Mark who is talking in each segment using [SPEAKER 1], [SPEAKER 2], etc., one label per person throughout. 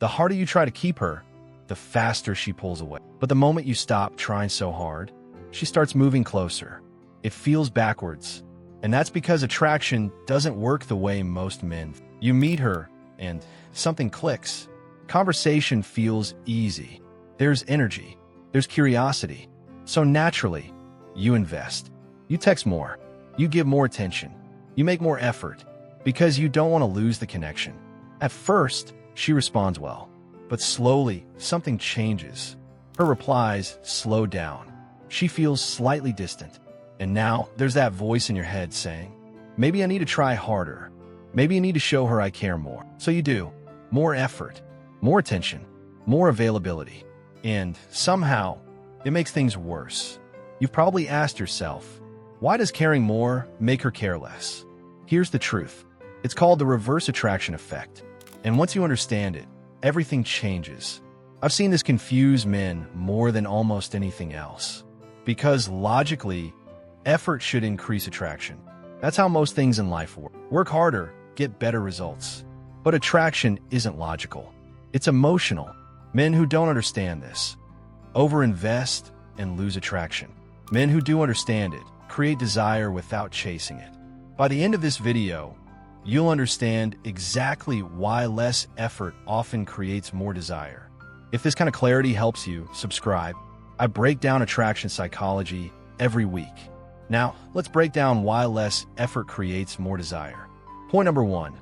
[SPEAKER 1] The harder you try to keep her, the faster she pulls away. But the moment you stop trying so hard, she starts moving closer. It feels backwards. And that's because attraction doesn't work the way most men. You meet her, and something clicks. Conversation feels easy. There's energy. There's curiosity. So naturally, you invest. You text more. You give more attention. You make more effort because you don't want to lose the connection. At first, she responds well, but slowly, something changes. Her replies slow down. She feels slightly distant. And now, there's that voice in your head saying, maybe I need to try harder. Maybe I need to show her I care more. So you do. More effort, more attention, more availability. And somehow, it makes things worse. You've probably asked yourself, why does caring more make her care less? Here's the truth. It's called the reverse attraction effect. And once you understand it, everything changes. I've seen this confuse men more than almost anything else. Because logically, effort should increase attraction. That's how most things in life work. Work harder, get better results. But attraction isn't logical. It's emotional. Men who don't understand this overinvest and lose attraction. Men who do understand it create desire without chasing it. By the end of this video, you'll understand exactly why less effort often creates more desire. If this kind of clarity helps you, subscribe. I break down attraction psychology every week. Now, let's break down why less effort creates more desire. Point number 1.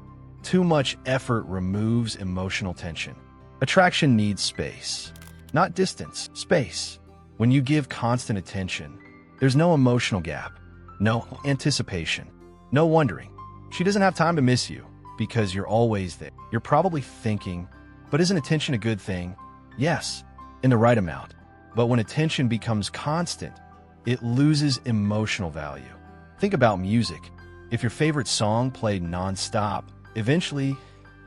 [SPEAKER 1] Too much effort removes emotional tension. Attraction needs space. Not distance, space. When you give constant attention, there's no emotional gap, no anticipation, no wondering. She doesn't have time to miss you because you're always there. You're probably thinking, but isn't attention a good thing? Yes, in the right amount. But when attention becomes constant, it loses emotional value. Think about music. If your favorite song played non-stop, eventually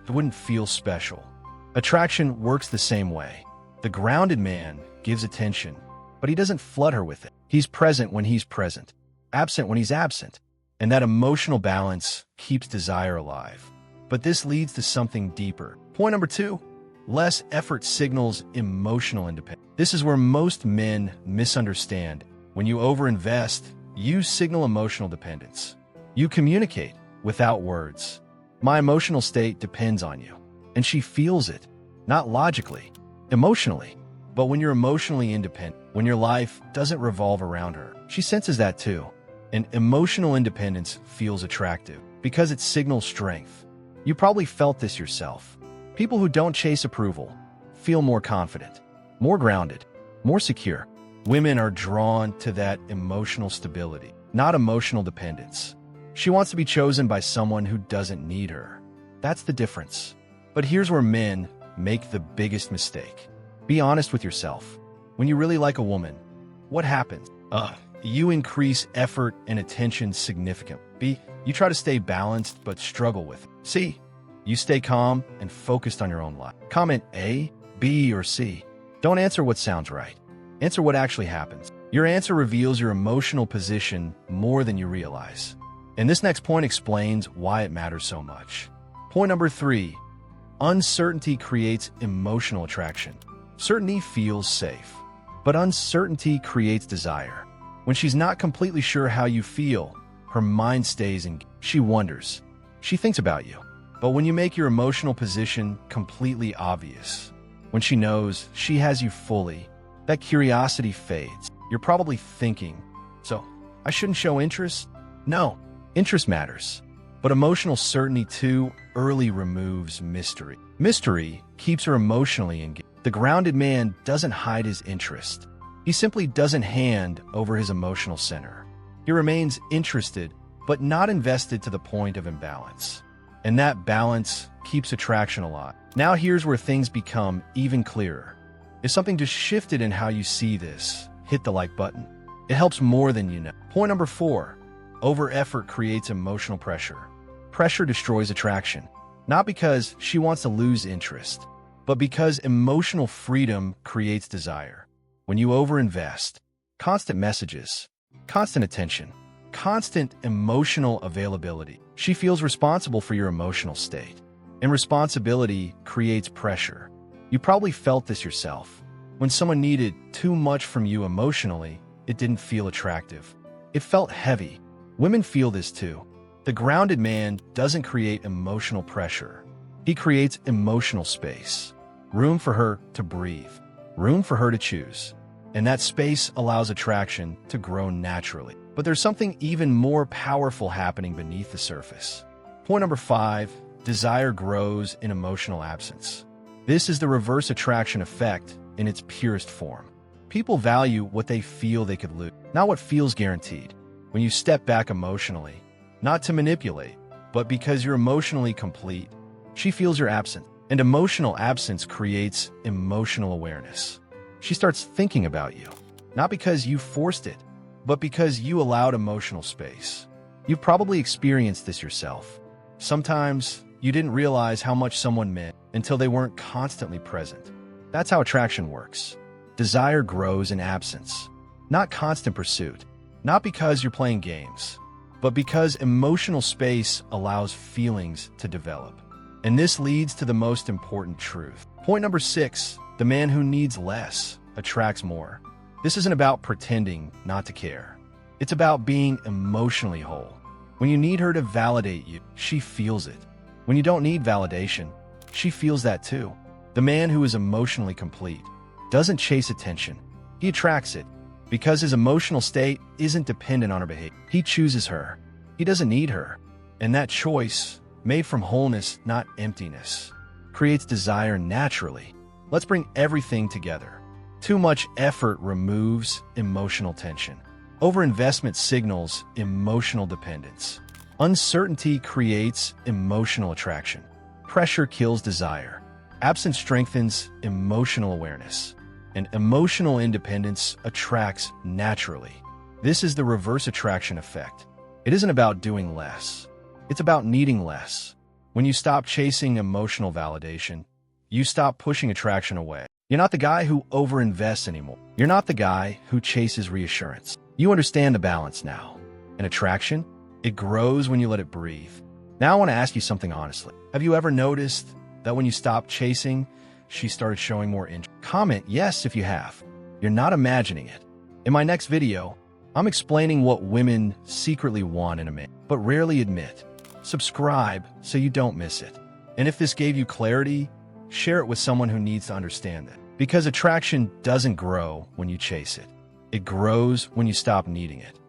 [SPEAKER 1] it wouldn't feel special. Attraction works the same way. The grounded man gives attention, but he doesn't flood her with it. He's present when he's present, absent when he's absent. And that emotional balance keeps desire alive. But this leads to something deeper. Point number 2, less effort signals emotional independence. This is where most men misunderstand. When you overinvest, you signal emotional dependence. You communicate without words. My emotional state depends on you. And she feels it, not logically, emotionally. But when you're emotionally independent, when your life doesn't revolve around her, she senses that too. And emotional independence feels attractive because it signals strength. You probably felt this yourself. People who don't chase approval feel more confident, more grounded, more secure. Women are drawn to that emotional stability, not emotional dependence. She wants to be chosen by someone who doesn't need her. That's the difference. But here's where men make the biggest mistake. Be honest with yourself. When you really like a woman, what happens? You increase effort and attention significantly. B, you try to stay balanced but struggle with it. C, you stay calm and focused on your own life. Comment A, B, or C. Don't answer what sounds right. Answer what actually happens. Your answer reveals your emotional position more than you realize. And this next point explains why it matters so much. Point number 3, uncertainty creates emotional attraction. Certainty feels safe, but uncertainty creates desire. When she's not completely sure how you feel, her mind stays engaged. She wonders. She thinks about you. But when you make your emotional position completely obvious, when she knows she has you fully, that curiosity fades. You're probably thinking, so I shouldn't show interest? No, interest matters. But emotional certainty too early removes mystery. Mystery keeps her emotionally engaged. The grounded man doesn't hide his interest. He simply doesn't hand over his emotional center. He remains interested, but not invested to the point of imbalance. And that balance keeps attraction alive. Now here's where things become even clearer. If something just shifted in how you see this, hit the like button. It helps more than you know. Point number 4, over-effort creates emotional pressure. Pressure destroys attraction, not because she wants to lose interest, but because emotional freedom creates desire. When you overinvest, constant messages, constant attention, constant emotional availability, she feels responsible for your emotional state. And responsibility creates pressure. You probably felt this yourself. When someone needed too much from you emotionally, it didn't feel attractive. It felt heavy. Women feel this too. The grounded man doesn't create emotional pressure. He creates emotional space. Room for her to breathe. Room for her to choose. And that space allows attraction to grow naturally. But there's something even more powerful happening beneath the surface. Point number 5, desire grows in emotional absence. This is the reverse attraction effect in its purest form. People value what they feel they could lose, not what feels guaranteed. When you step back emotionally, not to manipulate, but because you're emotionally complete, she feels your absence. And emotional absence creates emotional awareness. She starts thinking about you, not because you forced it, but because you allowed emotional space. You've probably experienced this yourself. Sometimes you didn't realize how much someone meant until they weren't constantly present. That's how attraction works. Desire grows in absence, not constant pursuit, not because you're playing games, but because emotional space allows feelings to develop. And this leads to the most important truth. Point number 6, the man who needs less attracts more. This isn't about pretending not to care. It's about being emotionally whole. When you need her to validate you, she feels it. When you don't need validation, she feels that too. The man who is emotionally complete doesn't chase attention. He attracts it because his emotional state isn't dependent on her behavior. He chooses her. He doesn't need her. And that choice, made from wholeness, not emptiness, creates desire naturally. Let's bring everything together. Too much effort removes emotional tension. Overinvestment signals emotional dependence. Uncertainty creates emotional attraction. Pressure kills desire. Absence strengthens emotional awareness. And emotional independence attracts naturally. This is the reverse attraction effect. It isn't about doing less. It's about needing less. When you stop chasing emotional validation, you stop pushing attraction away. You're not the guy who overinvests anymore. You're not the guy who chases reassurance. You understand the balance now. And attraction, it grows when you let it breathe. Now I want to ask you something honestly. Have you ever noticed that when you stopped chasing, she started showing more interest? Comment yes if you have. You're not imagining it. In my next video, I'm explaining what women secretly want in a man, but rarely admit. Subscribe so you don't miss it. And if this gave you clarity, share it with someone who needs to understand it. Because attraction doesn't grow when you chase it. It grows when you stop needing it.